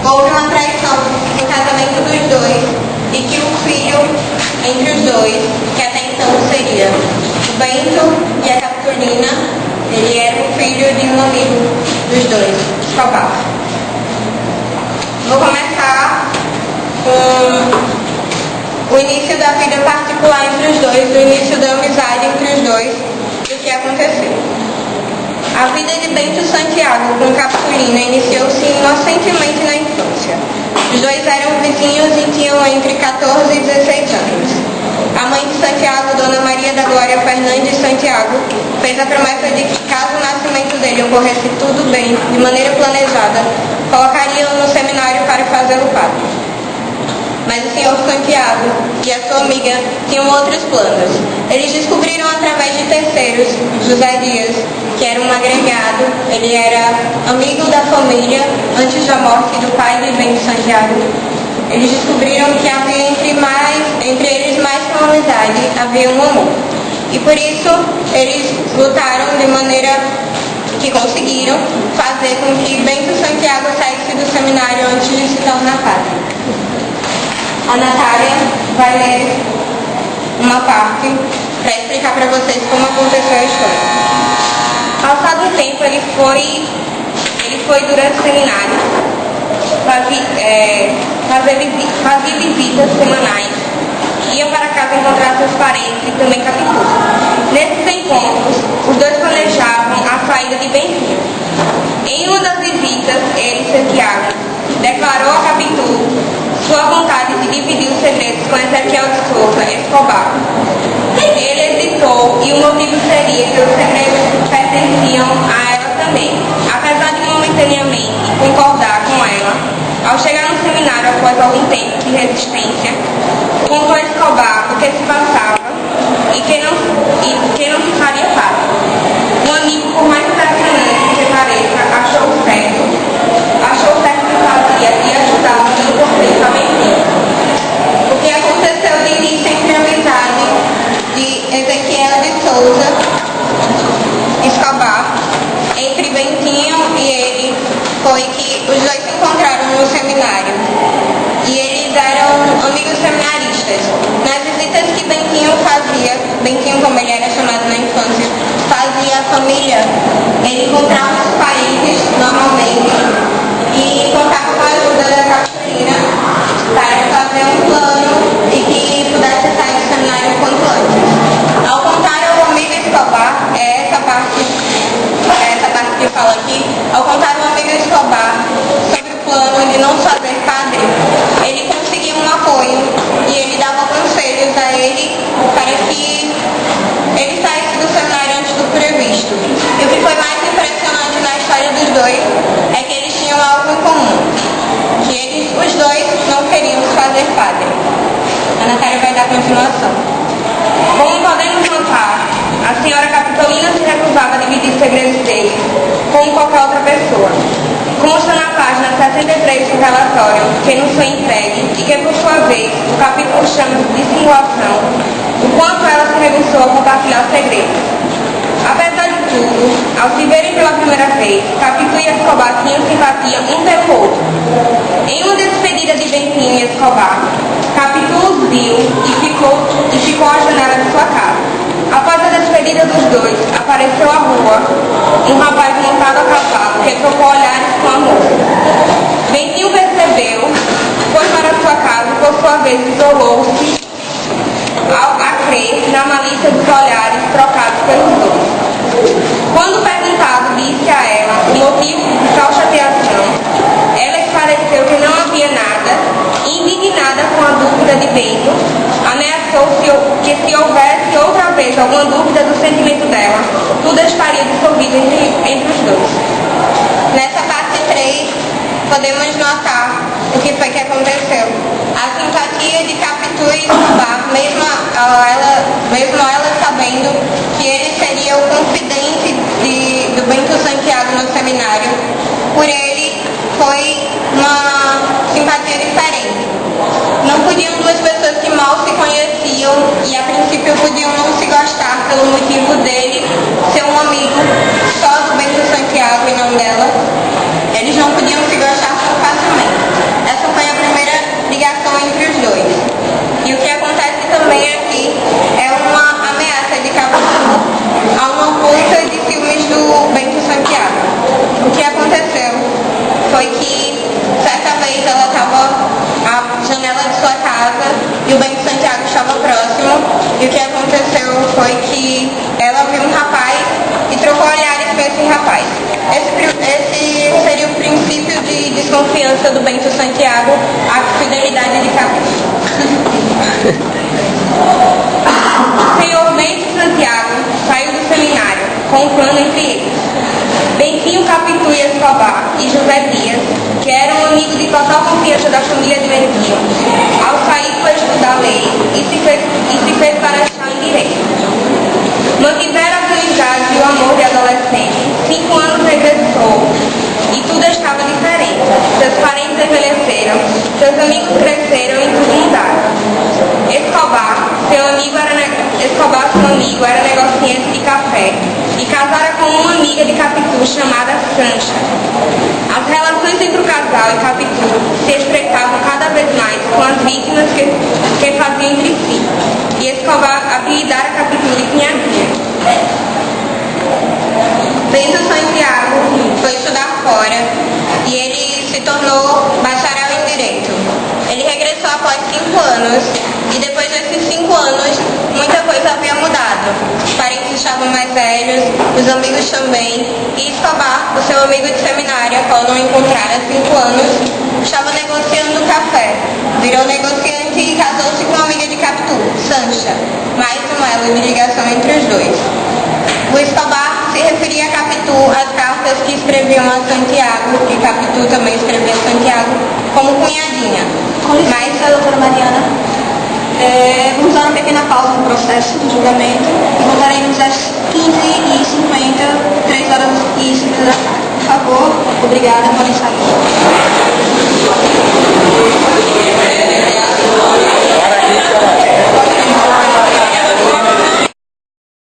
houve uma traição no casamento dos dois e que o filho entre os dois, que até então seria o Bento e a Capitolina, ele era o filho de um amigo dos dois, Escobar. Vou começar com o início da vida particular entre os dois, o início da amizade entre os dois e o que aconteceu. A vida de Bento Santiago com Capitolina iniciou-se inocentemente na infância. Os dois eram vizinhos e tinham entre 14 e 16 anos. A mãe de Santiago, Dona Maria da Glória Fernandes Santiago, fez a promessa de que, caso o nascimento dele ocorresse tudo bem, de maneira planejada, colocaria-o no seminário para fazê-lo padre. Mas o senhor Santiago e a sua amiga tinham outros planos. Eles descobriram através de terceiros, José Dias, que era um agregado, ele era amigo da família antes da morte do pai de Bento Santiago. Eles descobriram que havia entre eles mais que uma amizade, havia um amor. E por isso eles lutaram de maneira que conseguiram fazer com que Bento Santiago saísse do seminário antes de se tornar padre. A Natália vai ler uma parte para explicar para vocês como aconteceu a história. Passado um tempo, ele foi durante o seminário, fazia visitas semanais, ia para casa encontrar seus parentes e também Capitu. Nesses encontros, os dois planejavam a saída de Bentinho. Em uma das visitas, ele, Santiago, declarou a Capitu sua vontade de dividir os segredos com Ezequiel de Souza Escobar. Ele hesitou e o motivo seria que os segredos pertenciam a ela também. Apesar de momentaneamente concordar com ela, ao chegar no seminário após algum tempo de resistência, contou a Escobar o que se passava e que não se faria padre. Um amigo, por mais impressionante que pareça, achou certo que fazia e ajudava no cortejo a Bentinho. O que aconteceu de início entre a amizade de Ezequiel de Souza Escobar entre Bentinho e ele foi que os dois se encontraram no seminário e eles eram amigos seminaristas. Nas visitas que Bentinho fazia, Bentinho, como ele era chamado na infância, fazia a família, ele encontrava os parentes normalmente e contava com a ajuda da Capitolina para fazer um plano e que pudesse sair do seminário o quanto antes. Ao contar ao amigo Escobar, essa parte que eu falo aqui, ao contar ao amigo Escobar sobre o plano de não fazer padre, ele conseguiu um apoio e ele dava conselhos a ele para que ele saísse do seminário antes do previsto. E o que foi mais impressionante na história dos dois é que eles tinham algo em comum, que os dois não queriam se fazer padre. A Natália vai dar continuação. Como podemos notar, a senhora Capitolina se recusava a dividir os segredos dele com qualquer outra pessoa. Consta na página 63 do relatório que nos foi entregue e que, por sua vez, o capítulo chama de dissimulação, o quanto ela se recusou a compartilhar o segredo. Apesar de tudo, ao se verem pela primeira vez, Capitu e Escobar tinham simpatia um pelo outro. Em uma despedida de Bentinho e Escobar, Capitu os viu e ficou à janela de sua casa. Após a despedida dos dois, apareceu à rua um rapaz montado a cavalo que trocou olhares com a moça. Bentinho percebeu, foi para sua casa e, por sua vez, isolou-se a crer na malícia dos olhares trocados pelos dois. Quando perguntado, disse a ela o motivo de tal chateação. Ela esclareceu que não havia nada, e, indignada com a dúvida de Bento, ameaçou que se houvesse outra vez alguma dúvida do sentimento dela, tudo estaria dissolvido entre os dois. Nessa parte 3, podemos notar o que foi que aconteceu. A simpatia de Capitu e Escobar, mesmo ela sabendo que ele seria o confidente do Bento Santiago no seminário, por ele foi uma simpatia diferente. Não podiam duas pessoas que mal se conheciam e a princípio podiam não se gostar pelo motivo dele ser um amigo só do Bento Santiago e não dela. Eles não podiam se gostar tão facilmente. O que aconteceu foi que certa vez ela estava à janela de sua casa e o Bento Santiago estava próximo, e o que aconteceu foi que ela viu um rapaz e trocou olhares com esse rapaz. Esse seria o princípio de desconfiança do Bento Santiago à fidelidade de Capitu. O senhor Bento Santiago saiu do seminário com um plano entre eles. Bentinho, Capitu e Escobar e José Dias, que eram amigos de total confiança da família de Bentinho, ao sair foi estudar lei e se fez para estar em direito. Mantiveram as amizades e o amor de adolescente. 5 anos regressou e tudo estava diferente. Seus parentes envelheceram, seus amigos cresceram e tudo mudaram. Escobar, seu amigo era negociante de café e casara com uma amiga de Capitu chamada Sancha. As relações entre o casal e Capitu se estreitavam cada vez mais com as vítimas que faziam entre si, e Escobar apelidara Capitu de Cunhadinha. Bento Santiago foi estudar fora e ele se tornou bacharel em Direito. Ele regressou após 5 anos e depois desses 5 anos muita coisa havia mudado. Os parentes estavam mais velhos, os amigos também, e Escobar, o seu amigo de seminário, a qual não encontrara há 5 anos, estava negociando café. Virou negociante e casou-se com uma amiga de Capitu, Sancha, mais um elo de ligação entre os dois. O Escobar se referia a Capitu às cartas que escreviam a Santiago, e Capitu também escrevia a Santiago, como cunhadinha. Com licença, doutora Mariana. Vamos dar uma pequena pausa no processo do julgamento e voltaremos às 15h50, 3h50 da tarde. Por favor, obrigada, podem sair.